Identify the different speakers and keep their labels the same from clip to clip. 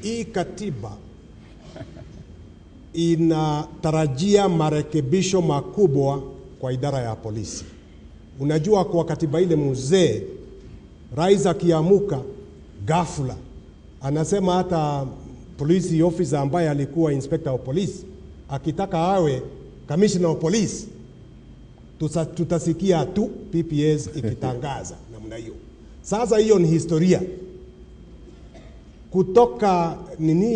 Speaker 1: hii katiba inatarajia marekebisho makubwa kwa idara ya polisi. Unajua kwa katiba ile mzee, rais akiamuka ghafla anasema hata police officer ambaye alikuwa inspector of police akitaka awe commissioner of police, tutasikia tu PPS ikitangaza namna hiyo. Sasa hiyo ni historia. Kutoka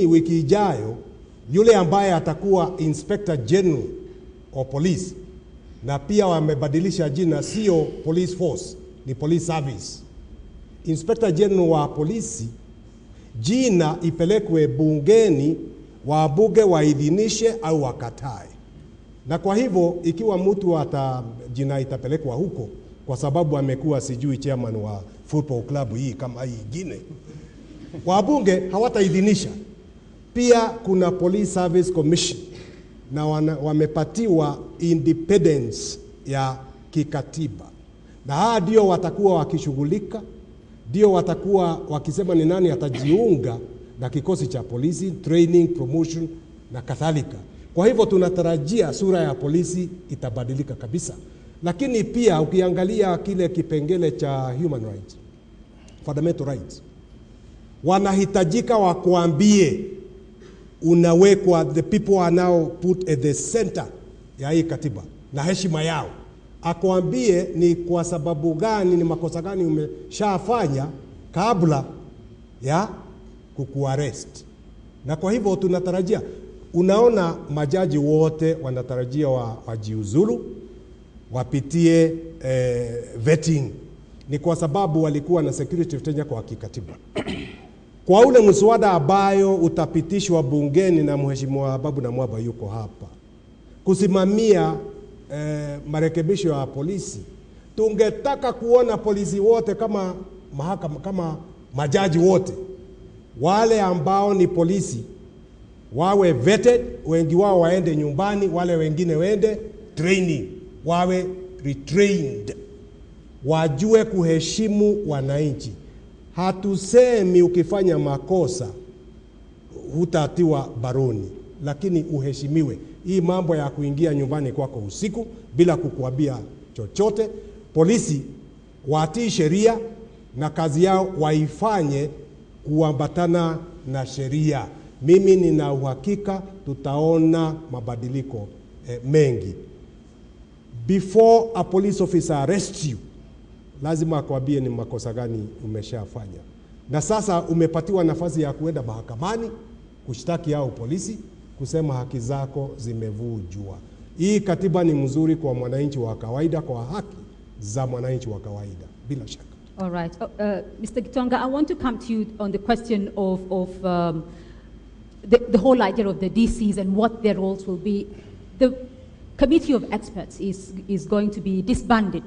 Speaker 1: wiki ijayo, yule ambaye atakuwa inspector general of police, na pia wamebadilisha jina, sio police force, ni police service. Inspector general wa polisi, jina ipelekwe bungeni, wabunge waidhinishe au wakatae. Na kwa hivyo ikiwa mtu jina itapelekwa huko kwa sababu amekuwa sijui chairman wa football club hii kama hii ingine, wabunge hawataidhinisha. Pia kuna Police Service Commission na wamepatiwa independence ya kikatiba. Na haa ndio watakuwa wakishughulika, ndio watakuwa wakisema ni nani atajiunga na kikosi cha polisi, training, promotion na kadhalika. Kwa hivyo tunatarajia sura ya polisi itabadilika kabisa. Lakini pia ukiangalia kile kipengele cha human rights, fundamental rights, wanahitajika wakuambie unawekwa, the people are now put at the center ya hii katiba na heshima yao. Akuambie ni kwa sababu gani, ni makosa gani umeshafanya kabla ya kukuarrest. Na kwa hivyo tunatarajia, unaona majaji wote wanatarajia wajiuzulu, wapitie vetting. Ni kwa sababu walikuwa na security tenure kwa kikatiba. Kwa ule mswada ambayo utapitishwa bungeni na mheshimiwa Babu na Mwaba yuko hapa kusimamia marekebisho ya polisi, tungetaka kuona polisi wote kama mahakama, kama majaji wote wale ambao ni polisi wawe vetted, wengi wao waende nyumbani, wale wengine waende training, wawe retrained, wajue kuheshimu wananchi. Hatusemi ukifanya makosa hutatiwa baroni, lakini uheshimiwe. Hii mambo ya kuingia nyumbani kwako usiku bila kukuambia chochote, polisi watii sheria na kazi yao waifanye kuambatana na sheria. Mimi nina uhakika tutaona mabadiliko mengi. Before a police officer arrests you, lazima akwambie ni makosa gani umeshafanya. Na sasa umepatiwa nafasi ya kuenda mahakamani kushtaki hao polisi, kusema haki zako zimevunjwa. Hii katiba ni mzuri kwa mwananchi wa kawaida, kwa haki za mwananchi wa kawaida bila shaka.
Speaker 2: All right. Mr. Gitonga, I want to come to you on the question of the whole idea of the DCs and what their roles will be. The committee of experts is going to be disbanded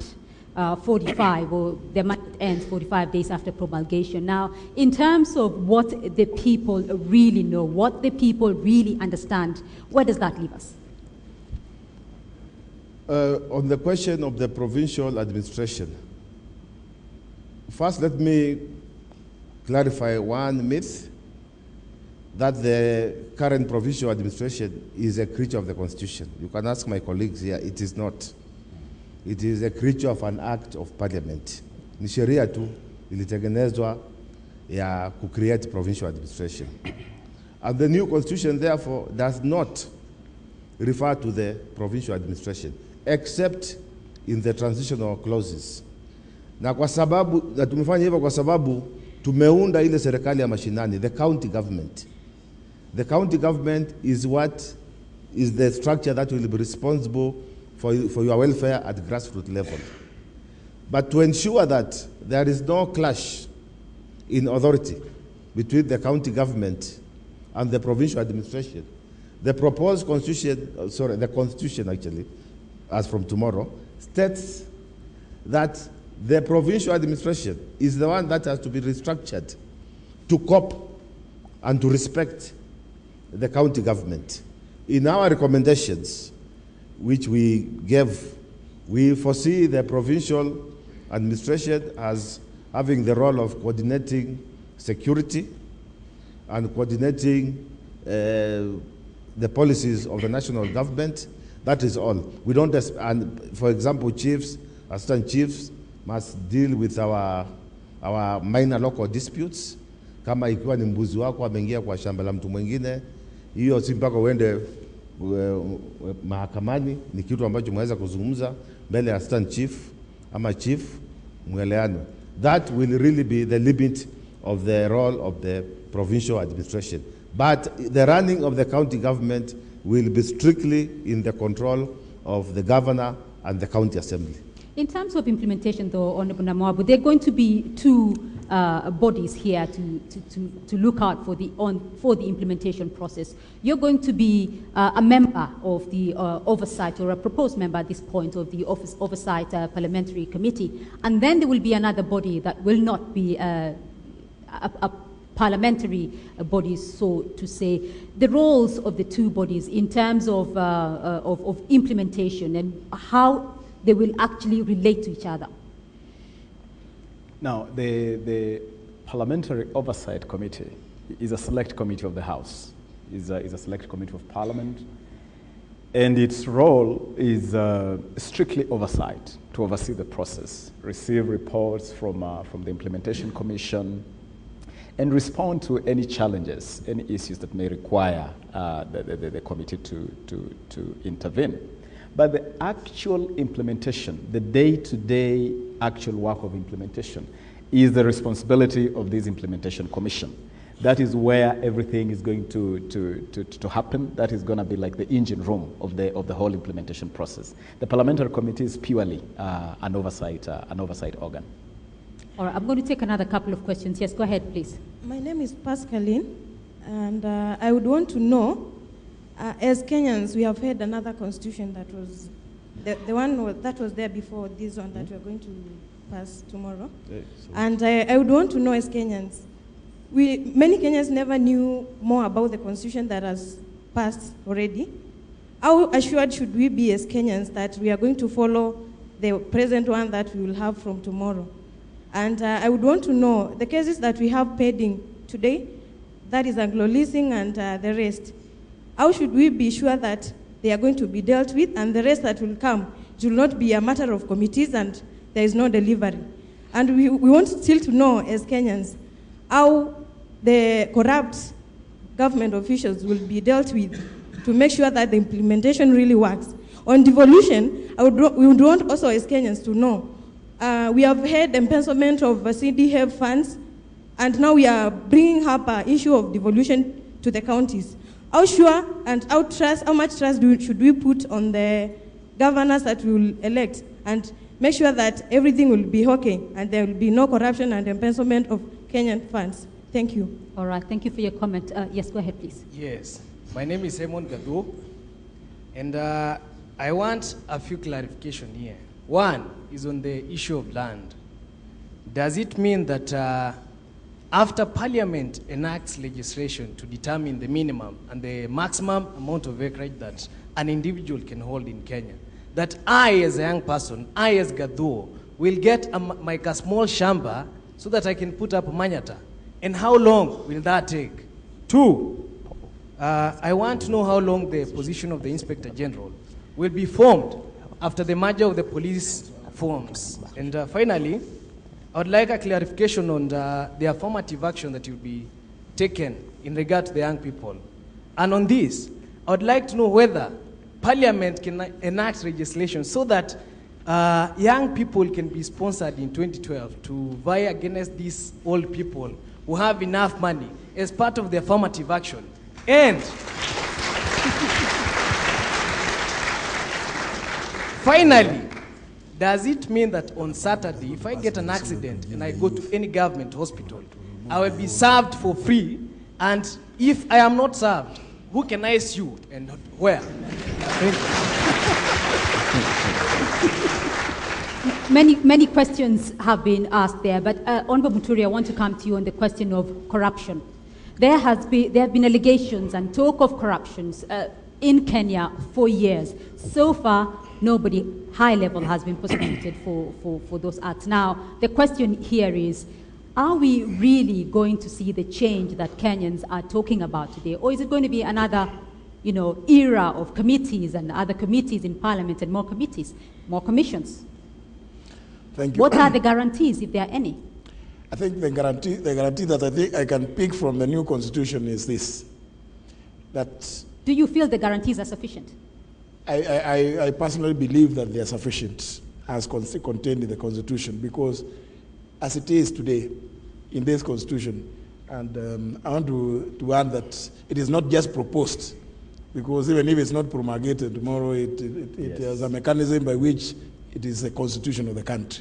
Speaker 2: 45, or their mandate ends 45 days after promulgation. Now, in terms of what the people really know, what the people really understand, where does that leave us?
Speaker 3: On the question of the provincial administration, first let me clarify one myth, that the current provincial administration is a creature of the Constitution. You can ask my colleagues here, it is not. It is a creature of an act of parliament. Ni sheria tu ilitengenezwa ya create provincial administration. And the new constitution therefore does not refer to the provincial administration except in the transitional clauses. Na kwa sababu, na tumefanya hivyo kwa sababu tumeunda ile serikali ya mashinani, the county government. The county government is what is the structure that will be responsible for your welfare at grassroots level. But to ensure that there is no clash in authority between the county government and the provincial administration, the proposed constitution, the constitution actually, as from tomorrow, states that the provincial administration is the one that has to be restructured to cope and to respect the county government. In our recommendations, which we gave, we foresee the provincial administration as having the role of coordinating security, and coordinating the policies of the national government. That is all. We don't, and for example, chiefs, assistant chiefs must deal with our minor local disputes. Kama ikiwa ni mbuzi wako ameingia kwa shamba la mtu mwingine, hiyo si mpaka uende mahakamani, ni kitu ambacho mweza kuzungumza mbele ya assistant chief ama chief mweleano. That will really be the limit of the role of the provincial administration. But the running of the county government will be strictly in the control of the governor and the county assembly.
Speaker 2: In terms of implementation, though, Honorable Namwabu, there are going to be two bodies here to look out for the implementation process. You're going to be a member of the oversight, or a proposed member at this point, of the oversight parliamentary committee, and then there will be another body that will not be a parliamentary bodies, so to say. The roles of the two bodies in terms of implementation and how they will actually relate to each other.
Speaker 4: Now, the Parliamentary Oversight Committee is a select committee of the House, is a select committee of Parliament, and its role is strictly oversight, to oversee the process, receive reports from the Implementation Commission, and respond to any challenges, any issues that may require the committee to intervene. But the actual implementation, the day-to-day actual work of implementation, is the responsibility of this Implementation Commission. That is where everything is going to happen. That is going to be like the engine room of the whole implementation process. The Parliamentary Committee is purely an oversight organ.
Speaker 2: All right, I'm going to take another couple of questions. Yes, go ahead, please.
Speaker 5: My name is Pascaline, and I would want to know, as Kenyans, we have had another constitution that was, the one that was there before this one that we are going to pass tomorrow. And I would want to know, as Kenyans, many Kenyans never knew more about the constitution that has passed already. How assured should we be as Kenyans that we are going to follow the present one that we will have from tomorrow? And I would want to know the cases that we have pending today, that is Anglo-leasing and the rest. How should we be sure that they are going to be dealt with, and the rest that will come, it will not be a matter of committees and there is no delivery? And we want still to know, as Kenyans, how the corrupt government officials will be dealt with to make sure that the implementation really works. On devolution, we would want also, as Kenyans, to know, we have had embezzlement of CDF funds, and now we are bringing up an issue of devolution to the counties. How sure and how much trust should we put on the governors that we will elect, and make sure that everything will be okay and there will be no corruption and embezzlement of Kenyan funds? Thank you.
Speaker 2: All right, thank you for your comment. Yes, go ahead, please.
Speaker 6: Yes, my name is Simon Gadu, and I want a few clarification here. One is on the issue of land. Does it mean that after Parliament enacts legislation to determine the minimum and the maximum amount of acreage that an individual can hold in Kenya, that I, as a young person, I, as Gadu, will get a small shamba so that I can put up Manyata? And how long will that take? Two, I want to know how long the position of the Inspector General will be formed after the merger of the police forms. And finally, I would like a clarification on the affirmative action that will be taken in regard to the young people. And on this, I would like to know whether Parliament can enact legislation so that young people can be sponsored in 2012 to vie against these old people who have enough money as part of the affirmative action. And finally, does it mean that on Saturday, if I get an accident and I go to any government hospital, I will be served for free? And if I am not served, who can I sue and where? Thank
Speaker 2: you. Many questions have been asked there, but Honorable Muturi, I want to come to you on the question of corruption. There have been allegations and talk of corruptions in Kenya for years. So far, nobody high level has been prosecuted for those acts. Now, the question here is, Are we really going to see the change that Kenyans are talking about today? Or is it going to be another, era of committees and other committees in Parliament and more committees, more commissions?
Speaker 7: Thank you.
Speaker 2: What are the guarantees, if there are any?
Speaker 7: I think the guarantee that I think I can pick from the new constitution is this, that
Speaker 2: Do you feel the guarantees are sufficient?
Speaker 7: I personally believe that they are sufficient as contained in the constitution, because as it is today in this constitution, and I want to add that it is not just proposed, because even if it's not promulgated tomorrow, it has a mechanism by which it is the constitution of the country.